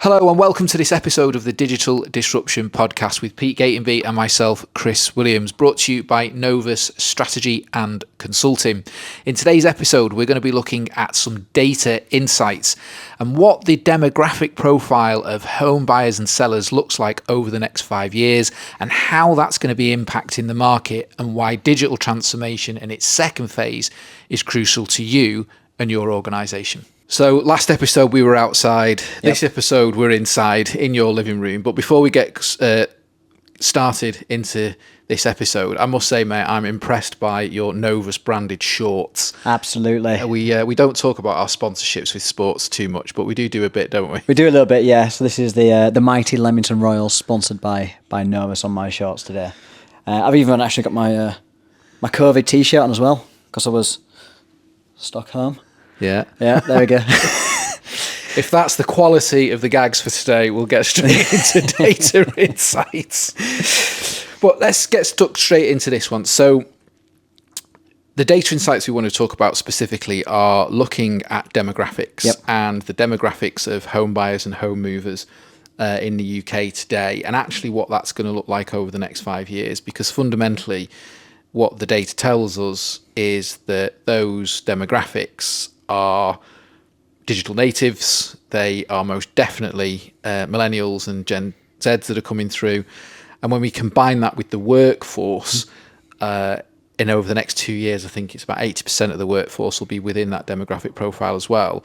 Hello and welcome to this episode of the Digital Disruption Podcast with Pete Gatenby and myself, Chris Williams, brought to you by Novus Strategy and Consulting. In today's episode, we're going to be looking at some data insights and what the demographic profile of home buyers and sellers looks like over the next 5 years and how that's going to be impacting the market and why digital transformation in its second phase is crucial to you and your organisation. So last episode we were outside. This episode we're inside in your living room. But before we get started into this episode, I must say, mate, I'm impressed by your Novus branded shorts. Absolutely. We don't talk about our sponsorships with sports too much, but we do a bit, don't we? We do a little bit, yeah. So this is the mighty Leamington Royals, sponsored by Novus on my shorts today. I've even actually got my COVID t-shirt on as well because I was stuck home. Yeah, there we go. If that's the quality of the gags for today, we'll get straight into data insights. But let's get stuck straight into this one. So the data insights we want to talk about specifically are looking at demographics and the demographics of home buyers and home movers in the UK today, and actually what that's going to look like over the next 5 years, because fundamentally what the data tells us is that those demographics are digital natives. They are most definitely millennials and Gen Zs that are coming through. And when we combine that with the workforce, in over the next 2 years, I think it's about 80% of the workforce will be within that demographic profile as well.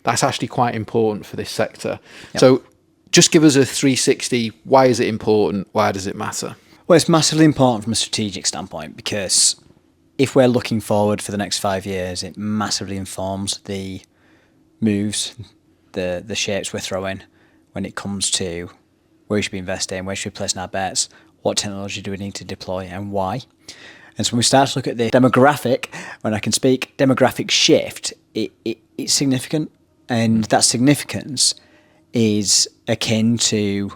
That's actually quite important for this sector. Yep. So just give us a 360. Why is it important? Why does it matter? Well, it's massively important from a strategic standpoint because if we're looking forward for the next 5 years, it massively informs the moves, the shapes we're throwing when it comes to where we should be investing, where should we be placing our bets, what technology do we need to deploy and why. And so when we start to look at the demographic, when I can speak, demographic shift, it's significant. And that significance is akin to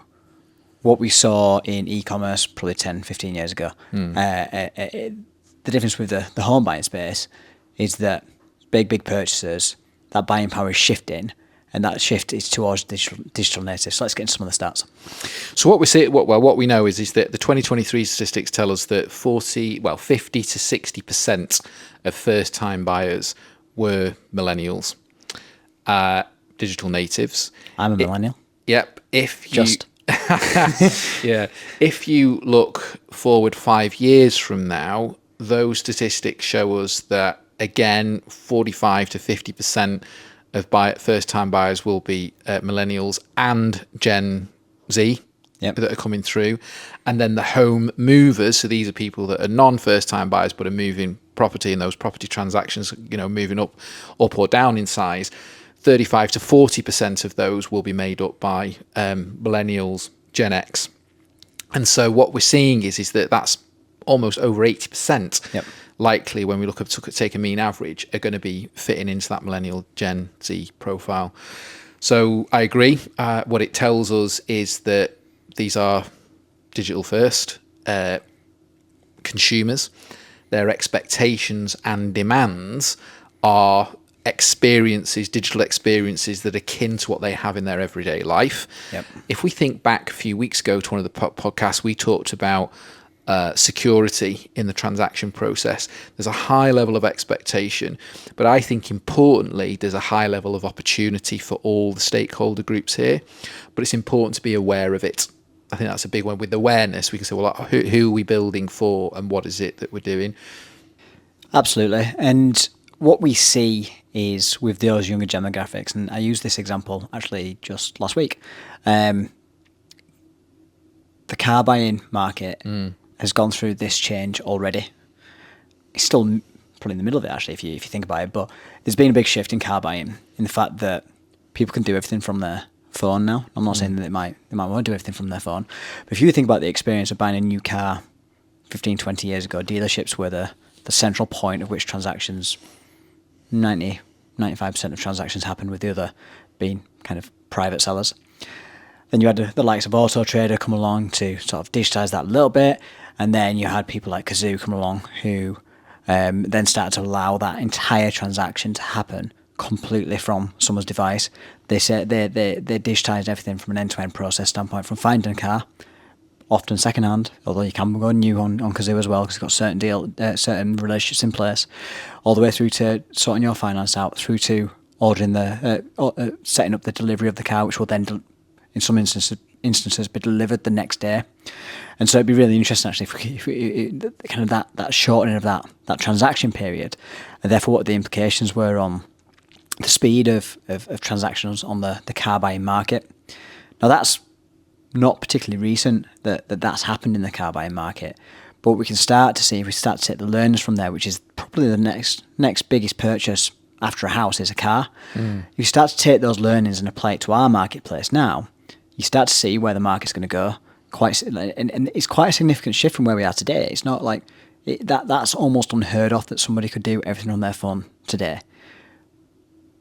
what we saw in e-commerce probably 10, 15 years ago. The difference with the home buying space is that big purchasers, that buying power is shifting, and that shift is towards digital natives. So let's get into some of the stats. So what we know is that the 2023 statistics tell us that 50 to 60% of first-time buyers were millennials, digital natives. I'm a millennial. Yep. If you look forward 5 years from now, those statistics show us that, again, 45 to 50% of first-time buyers will be millennials and Gen Z that are coming through. And then the home movers, so these are people that are non-first-time buyers but are moving property, and those property transactions, moving up or down in size, 35 to 40% of those will be made up by millennials, Gen X. And so what we're seeing is that that's almost over 80% likely, when we look at take a mean average, are going to be fitting into that millennial Gen Z profile. So I agree. What it tells us is that these are digital first consumers. Their expectations and demands are digital experiences that are akin to what they have in their everyday life. If we think back a few weeks ago to one of the podcasts, we talked about security in the transaction process. There's a high level of expectation, but I think importantly, there's a high level of opportunity for all the stakeholder groups here, but it's important to be aware of it. I think that's a big one. With awareness, we can say, well, who are we building for and what is it that we're doing? Absolutely. And what we see is with those younger demographics, and I used this example actually just last week, the car buying market has gone through this change already. It's still probably in the middle of it, actually, if you think about it, but there's been a big shift in car buying in the fact that people can do everything from their phone now. I'm not saying that they might want to do everything from their phone, but if you think about the experience of buying a new car 15, 20 years ago, dealerships were the central point of which transactions, 95% of transactions happened, with the other being kind of private sellers. Then you had the likes of Auto Trader come along to sort of digitize that a little bit, and then you had people like Kazoo come along who then started to allow that entire transaction to happen completely from someone's device. They say they digitise everything from an end-to-end process standpoint, from finding a car, often second-hand, although you can go new on Kazoo as well because it's got certain relationships in place, all the way through to sorting your finance out, through to ordering setting up the delivery of the car, which will then, in some instances, be delivered the next day. And so it'd be really interesting actually if we kind of that shortening of that transaction period, and therefore what the implications were on the speed of transactions on the car buying market. Now that's not particularly recent that's happened in the car buying market, but we can start to see, if we start to take the learnings from there, which is probably the next biggest purchase after a house is a car. If you start to take those learnings and apply it to our marketplace now, you start to see where the market's going to go. And it's quite a significant shift from where we are today. It's not like that's almost unheard of that somebody could do everything on their phone today.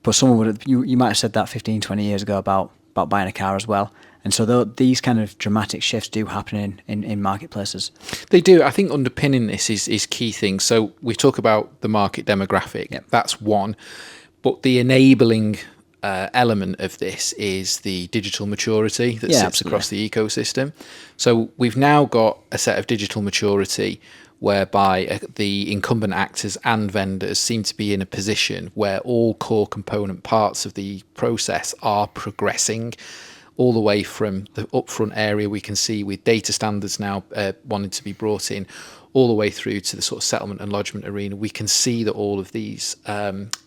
But someone would have, you might have said that 15, 20 years ago about buying a car as well. And so these kind of dramatic shifts do happen in marketplaces. They do. I think underpinning this is key things. So we talk about the market demographic. Yep. That's one. But the enabling element of this is the digital maturity that sits across the ecosystem. So we've now got a set of digital maturity whereby the incumbent actors and vendors seem to be in a position where all core component parts of the process are progressing, all the way from the upfront area we can see with data standards now wanting to be brought in, all the way through to the sort of settlement and lodgement arena. We can see that all of these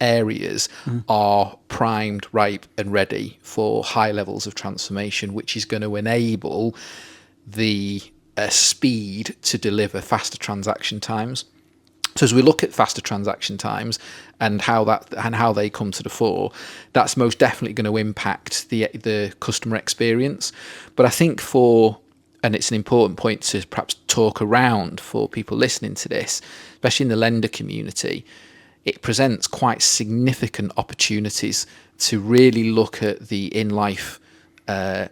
areas are primed, ripe and ready for high levels of transformation, which is going to enable the speed to deliver faster transaction times. So as we look at faster transaction times and how they come to the fore, that's most definitely going to impact the customer experience. But I think and it's an important point to perhaps talk around for people listening to this, especially in the lender community, it presents quite significant opportunities to really look at the in-life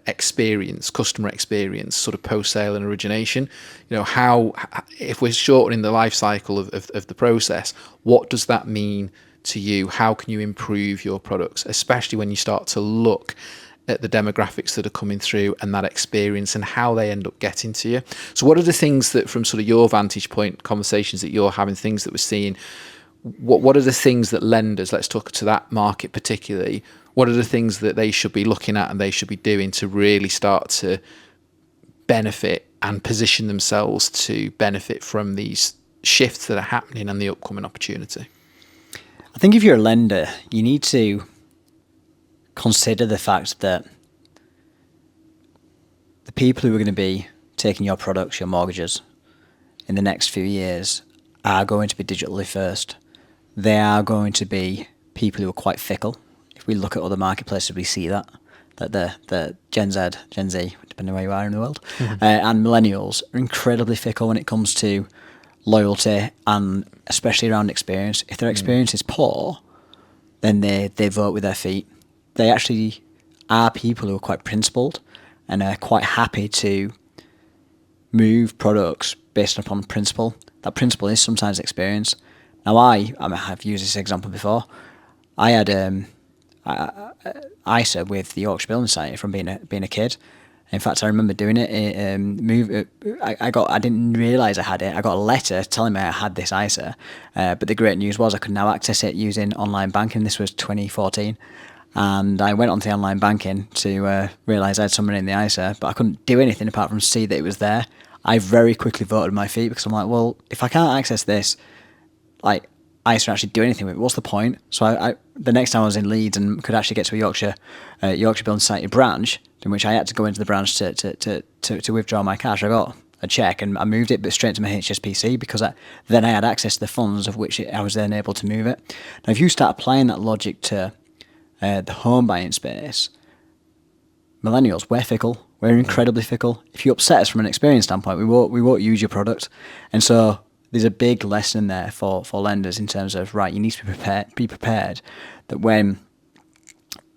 experience, customer experience, sort of post-sale and origination. How, if we're shortening the life cycle of the process, what does that mean to you? How can you improve your products, especially when you start to look at the demographics that are coming through and that experience and how they end up getting to you? So what are the things that, from sort of your vantage point, conversations that you're having, things that we're seeing, what are the things that lenders, let's talk to that market particularly, what are the things that they should be looking at and they should be doing to really start to benefit and position themselves to benefit from these shifts that are happening and the upcoming opportunity? I think if you're a lender, you need to consider the fact that the people who are going to be taking your products, your mortgages, in the next few years are going to be digitally first. They are going to be people who are quite fickle. If we look at other marketplaces, we see that the Gen Z, depending on where you are in the world, and millennials are incredibly fickle when it comes to loyalty and especially around experience. If their experience is poor, then they vote with their feet. They actually are people who are quite principled and are quite happy to move products based upon principle. That principle is sometimes experience. Now, I've used this example before. I had ISA with the Yorkshire Building Society from being a kid. In fact, I remember doing it. I didn't realise I had it. I got a letter telling me I had this ISA, but the great news was I could now access it using online banking. This was 2014, and I went onto the online banking to realise I had some money in the ISA, but I couldn't do anything apart from see that it was there. I very quickly voted my feet because I'm like, well, if I can't access this, like, ISA actually do anything with it, what's the point? So I the next time I was in Leeds and could actually get to a Yorkshire Building Society branch, in which I had to go into the branch to withdraw my cash, I got a cheque and I moved it straight to my HSBC because then I had access to the funds of which I was then able to move it. Now, if you start applying that logic to the home buying space, millennials, we're fickle. We're incredibly fickle. If you upset us from an experience standpoint, we won't use your product. And so there's a big lesson there for lenders in terms of, right, you need to be prepared that when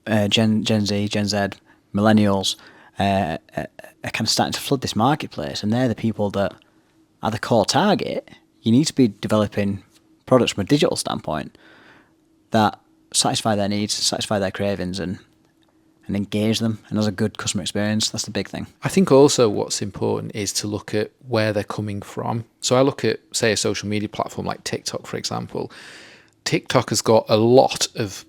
Gen Z, Gen Z, millennials are kind of starting to flood this marketplace and they're the people that are the core target, you need to be developing products from a digital standpoint that satisfy their needs, satisfy their cravings, and engage them, and has a good customer experience. That's the big thing. I think also what's important is to look at where they're coming from. So I look at, say, a social media platform like TikTok, for example. TikTok has got a lot of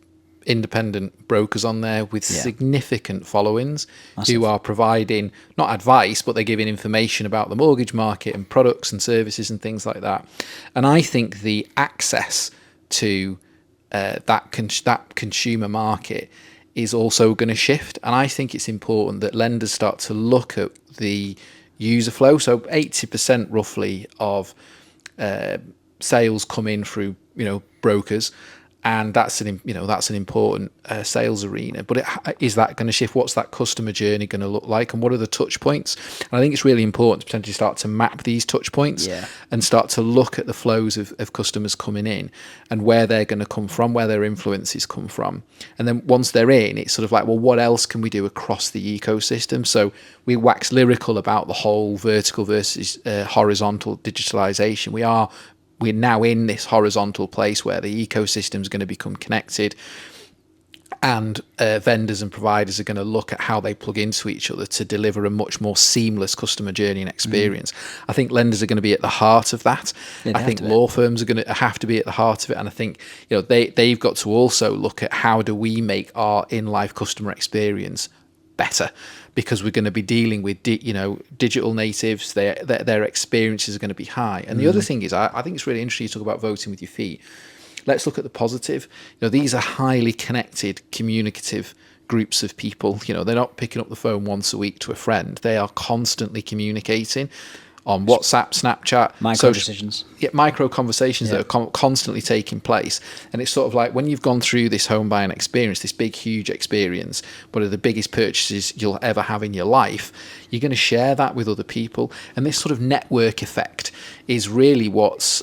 independent brokers on there with significant followings. Massive. Who are providing not advice, but they're giving information about the mortgage market and products and services and things like that. And I think the access to that consumer market is also going to shift. And I think it's important that lenders start to look at the user flow. So 80% roughly of sales come in through, brokers. And that's an important sales arena. But is that going to shift? What's that customer journey going to look like? And what are the touch points? And I think it's really important to potentially start to map these touch points and start to look at the flows of customers coming in and where they're going to come from, where their influences come from. And then once they're in, it's sort of like, well, what else can we do across the ecosystem? So we wax lyrical about the whole vertical versus horizontal digitalization. We're now in this horizontal place where the ecosystem is going to become connected, and vendors and providers are going to look at how they plug into each other to deliver a much more seamless customer journey and experience. I think lenders are going to be at the heart of that. I think law firms are going to have to be at the heart of it. And I think they've got to also look at how do we make our in-life customer experience better, because we're going to be dealing with digital natives. Their experiences are going to be high. And the other thing is, I think it's really interesting to talk about voting with your feet. Let's look at the positive. These are highly connected, communicative groups of people. They're not picking up the phone once a week to a friend. They are constantly communicating on WhatsApp, Snapchat, decisions. Micro conversations that are constantly taking place. And it's sort of like when you've gone through this home buying experience, this big, huge experience, one of the biggest purchases you'll ever have in your life, you're going to share that with other people. And this sort of network effect is really what's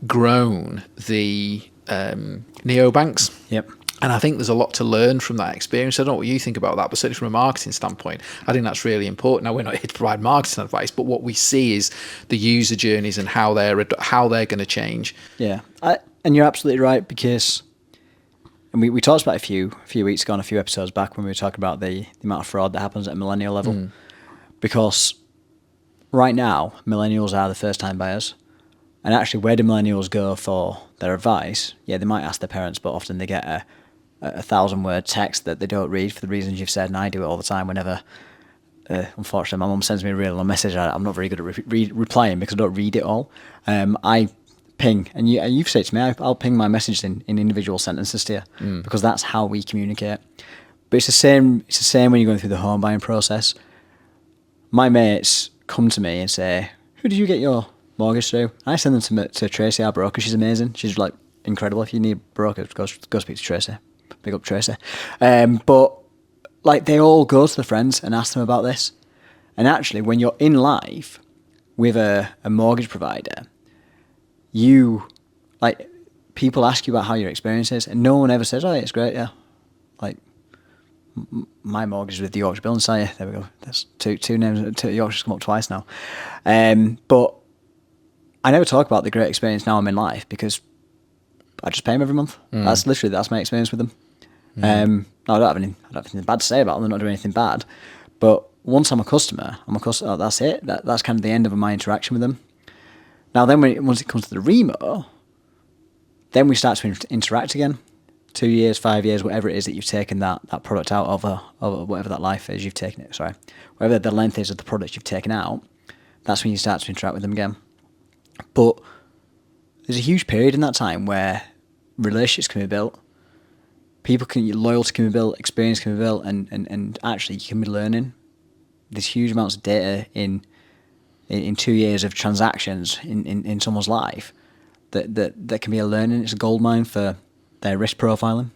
grown the neobanks. Yep. And I think there's a lot to learn from that experience. I don't know what you think about that, but certainly from a marketing standpoint, I think that's really important. Now, we're not here to provide marketing advice, but what we see is the user journeys and how they're going to change. Yeah, and you're absolutely right, because and we talked about a few weeks ago, on a few episodes back, when we were talking about the amount of fraud that happens at a millennial level. Because right now, millennials are the first-time buyers. And actually, where do millennials go for their advice? Yeah, they might ask their parents, but often they get a 1,000-word text that they don't read for the reasons you've said, and I do it all the time whenever, unfortunately, my mum sends me a really long message. I'm not very good at replying because I don't read it all. I ping, and you've said to me, I'll ping my message in individual sentences to you, because that's how we communicate. But it's the same when you're going through the home buying process. My mates come to me and say, who did you get your mortgage through? I send them to Tracy, our broker. She's amazing. She's like incredible. If you need a broker, go speak to Tracy. Big up Tracy. But like, they all go to the friends and ask them about this. And actually, when you're in life with a mortgage provider, people ask you about how your experience is, and no one ever says, oh, it's great, yeah. Like, my mortgage is with the Yorkshire Building Society. There we go. That's two names. Yorkshire's come up twice now. But I never talk about the great experience now I'm in life, because I just pay them every month. That's my experience with them. No, I don't have anything bad to say about them. They're not doing anything bad. But once I'm a customer. Oh, that's it. That's kind of the end of my interaction with them. Now, then once it comes to the remo, then we start to interact again. 2 years, 5 years, whatever it is that you've taken that product out of, whatever that life is you've taken it. Sorry, whatever the length is of the product you've taken out. That's when you start to interact with them again. But there's a huge period in that time where relationships can be built, loyalty can be built, experience can be built, and actually you can be learning. There's huge amounts of data in 2 years of transactions in someone's life that can be a learning. It's a goldmine for their risk profiling.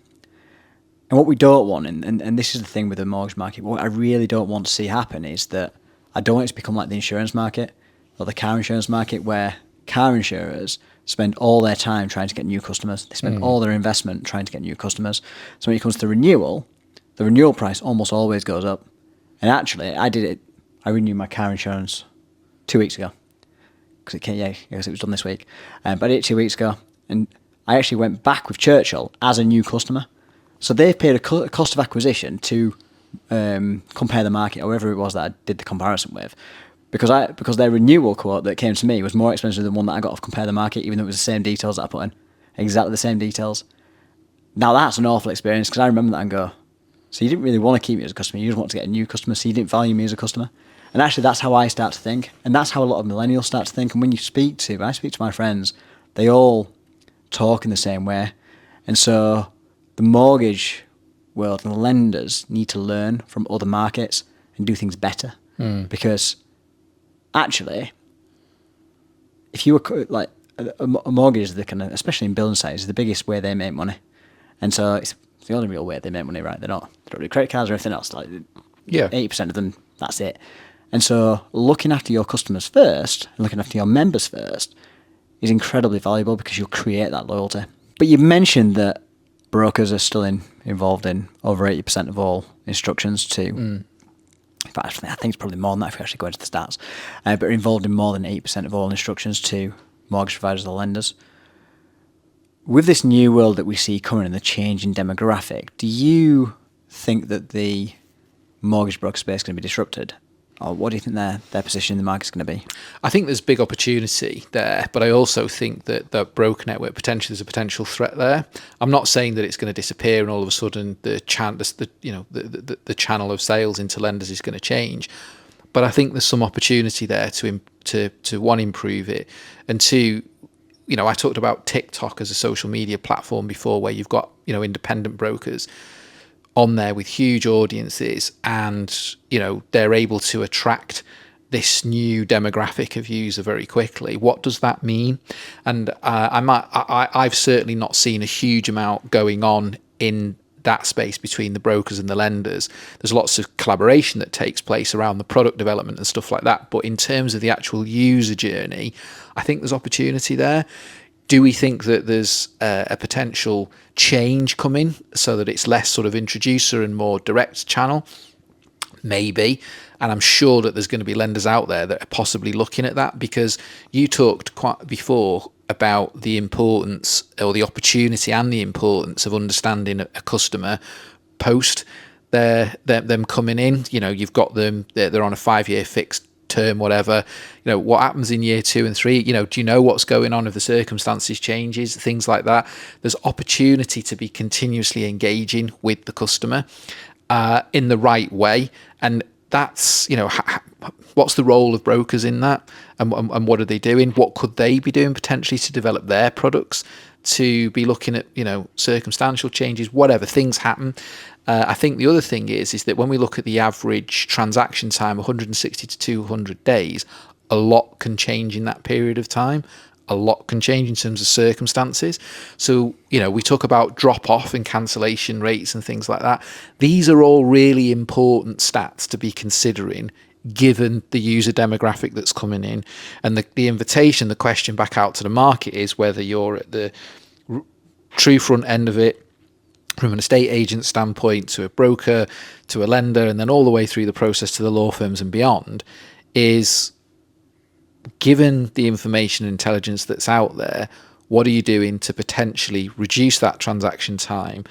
And what we don't want, and this is the thing with the mortgage market, what I really don't want to see happen is that I don't want it to become like the insurance market or the car insurance market, where car insurers spend all their time trying to get new customers. They spend all their investment trying to get new customers. So when it comes to renewal, the renewal price almost always goes up. And actually, I renewed my car insurance 2 weeks ago. Because it was done this week. But I did it 2 weeks ago. And I actually went back with Churchill as a new customer. So they've paid a cost of acquisition to compare the market, or whoever it was that I did the comparison with, because their renewal quote that came to me was more expensive than one that I got off Compare the Market, even though it was the same details that I put in, exactly the same details. Now that's an awful experience, because I remember that and go, so you didn't really want to keep me as a customer, you just want to get a new customer, so you didn't value me as a customer. And actually that's how I start to think, and that's how a lot of millennials start to think. And when I speak to my friends, they all talk in the same way. And so the mortgage world and the lenders need to learn from other markets and do things better. Because actually, if you were like a mortgage is the kind of, especially in building sites, is the biggest way they make money. And so it's the only real way they make money, right? They don't do credit cards or anything else. Like 80% of them, that's it. And so looking after your customers first and looking after your members first is incredibly valuable, because you'll create that loyalty. But you mentioned that brokers are still involved in over 80% of all instructions to, in fact, I think it's probably more than that if we actually go into the stats, but are involved in more than 80% of all instructions to mortgage providers or lenders. With this new world that we see coming and the change in demographic, do you think that the mortgage broker space is going to be disrupted? Or what do you think their position in the market is going to be? I think there's big opportunity there, but I also think that the broker network potentially there's a potential threat there. I'm not saying that it's going to disappear and all of a sudden the channel of sales into lenders is going to change, but I think there's some opportunity there to one, improve it, and two, I talked about TikTok as a social media platform before, where you've got independent brokers on there with huge audiences, and they're able to attract this new demographic of user very quickly. What does that mean? And I've certainly not seen a huge amount going on in that space between the brokers and the lenders. There's lots of collaboration that takes place around the product development and stuff like that, but in terms of the actual user journey, I think there's opportunity there. Do we think that there's a potential change coming so that it's less sort of introducer and more direct channel? Maybe. And I'm sure that there's going to be lenders out there that are possibly looking at that, because you talked quite before about the importance, or the opportunity and the importance of understanding a customer post them coming in. You've got them, they're on a 5-year fixed term, whatever. What happens in year 2 and 3? Do you know what's going on if the circumstances changes, things like that? There's opportunity to be continuously engaging with the customer in the right way, and that's what's the role of brokers in that, and what are they doing? What could they be doing potentially to develop their products, to be looking at circumstantial changes, whatever things happen. I think the other thing is that when we look at the average transaction time, 160 to 200 days, a lot can change in that period of time. A lot can change in terms of circumstances. So, we talk about drop off and cancellation rates and things like that. These are all really important stats to be considering, given the user demographic that's coming in. And the invitation, the question back out to the market is whether you're at the true front end of it, from an estate agent standpoint, to a broker, to a lender, and then all the way through the process to the law firms and beyond, is, given the information and intelligence that's out there, what are you doing to potentially reduce that transaction time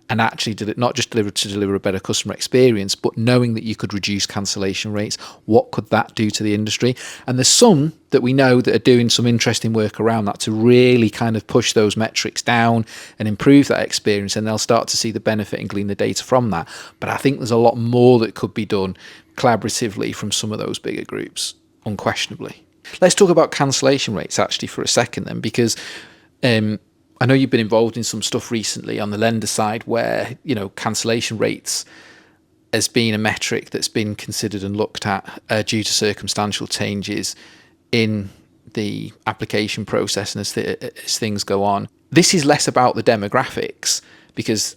and actually not just deliver a better customer experience, but knowing that you could reduce cancellation rates? What could that do to the industry? And there's some that we know that are doing some interesting work around that to really kind of push those metrics down and improve that experience, and they'll start to see the benefit and glean the data from that. But I think there's a lot more that could be done collaboratively from some of those bigger groups, unquestionably. Let's talk about cancellation rates actually for a second then, because I know you've been involved in some stuff recently on the lender side where, cancellation rates has been a metric that's been considered and looked at due to circumstantial changes in the application process and as things go on. This is less about the demographics, because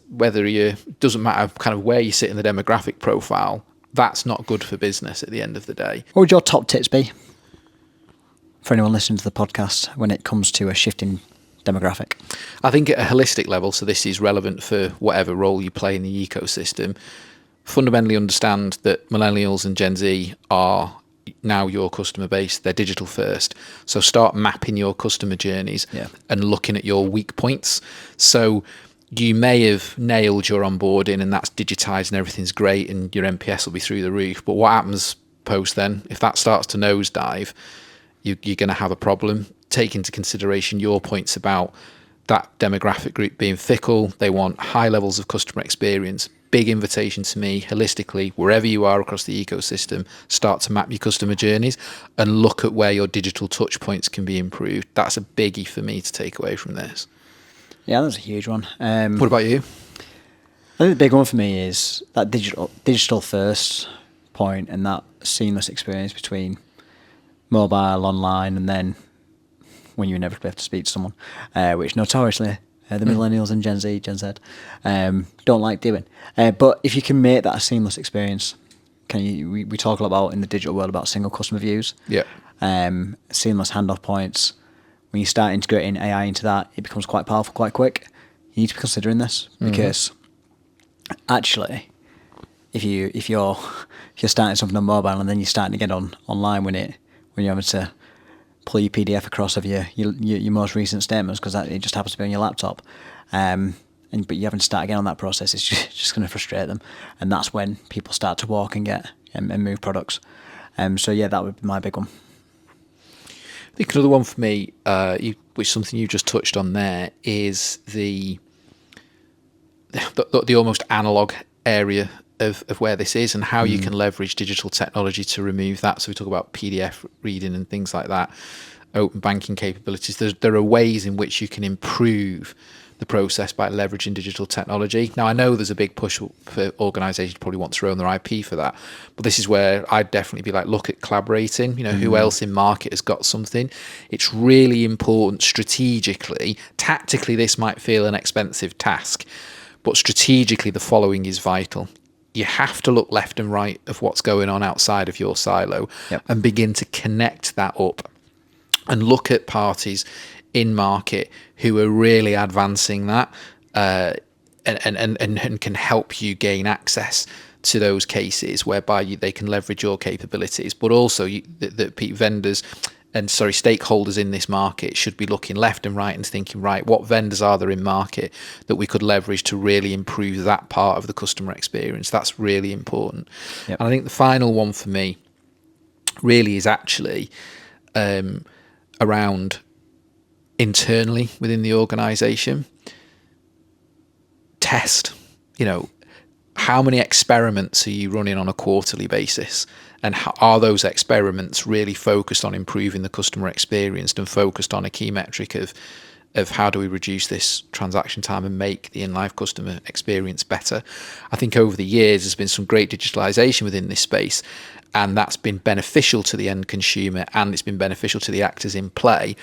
doesn't matter kind of where you sit in the demographic profile, that's not good for business at the end of the day. What would your top tips be for anyone listening to the podcast when it comes to a shifting demographic? I think at a holistic level, so this is relevant for whatever role you play in the ecosystem, fundamentally understand that millennials and Gen Z are now your customer base, they're digital first. So start mapping your customer journeys and looking at your weak points. So you may have nailed your onboarding and that's digitized and everything's great and your NPS will be through the roof. But what happens post then? If that starts to nosedive, you're going to have a problem. Take into consideration your points about that demographic group being fickle. They want high levels of customer experience. Big invitation to me, holistically, wherever you are across the ecosystem, start to map your customer journeys and look at where your digital touch points can be improved. That's a biggie for me to take away from this. Yeah, that's a huge one. What about you? I think the big one for me is that digital first point and that seamless experience between mobile, online, and then when you inevitably have to speak to someone, which notoriously the millennials and Gen Z don't like doing. But if you can make that a seamless experience, we talk a lot about in the digital world about single customer views, seamless handoff points. When you start integrating AI into that, it becomes quite powerful quite quick. You need to be considering this because actually, if you're starting something on mobile and then you're starting to get online when you're having to pull your PDF across of your most recent statements because it just happens to be on your laptop, but you haven't started again on that process, it's just going to frustrate them, and that's when people start to walk and get and move products. So yeah, that would be my big one. I think another one for me, which something you just touched on there, is the almost analog area of where this is and how you can leverage digital technology to remove that. So we talk about PDF reading and things like that, open banking capabilities. There are ways in which you can improve the process by leveraging digital technology. Now, I know there's a big push for organisations probably want to own their IP for that, but this is where I'd definitely be like, look at collaborating. Who else in market has got something? It's really important strategically. Tactically, this might feel an expensive task, but strategically, the following is vital. You have to look left and right of what's going on outside of your silo and begin to connect that up and look at parties in market who are really advancing that and can help you gain access to those cases whereby they can leverage your capabilities, but also stakeholders in this market should be looking left and right and thinking, right, what vendors are there in market that we could leverage to really improve that part of the customer experience? That's really important. And I think the final one for me really is actually around internally within the organization. Test, how many experiments are you running on a quarterly basis? And are those experiments really focused on improving the customer experience and focused on a key metric of how do we reduce this transaction time and make the in-life customer experience better? I think over the years, there's been some great digitalization within this space, and that's been beneficial to the end consumer and it's been beneficial to the actors in play.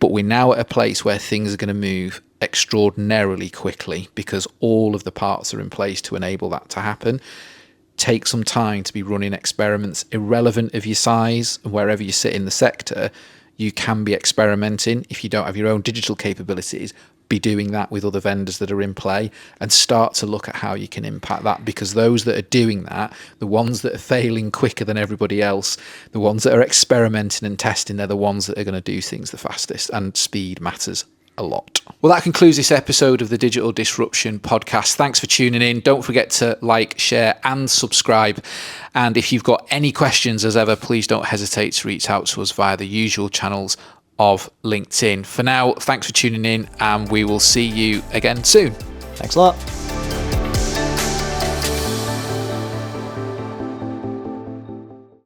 But we're now at a place where things are going to move extraordinarily quickly because all of the parts are in place to enable that to happen. Take some time to be running experiments irrelevant of your size and wherever you sit in the sector. You can be experimenting. If you don't have your own digital capabilities, be doing that with other vendors that are in play and start to look at how you can impact that, because those that are doing that, the ones that are failing quicker than everybody else, the ones that are experimenting and testing, they're the ones that are going to do things the fastest, and speed matters a lot. Well, that concludes this episode of the Digital Disruption Podcast. Thanks for tuning in. Don't forget to like, share and subscribe. And if you've got any questions, as ever, please don't hesitate to reach out to us via the usual channels of LinkedIn. For now, thanks for tuning in and we will see you again soon. Thanks a lot.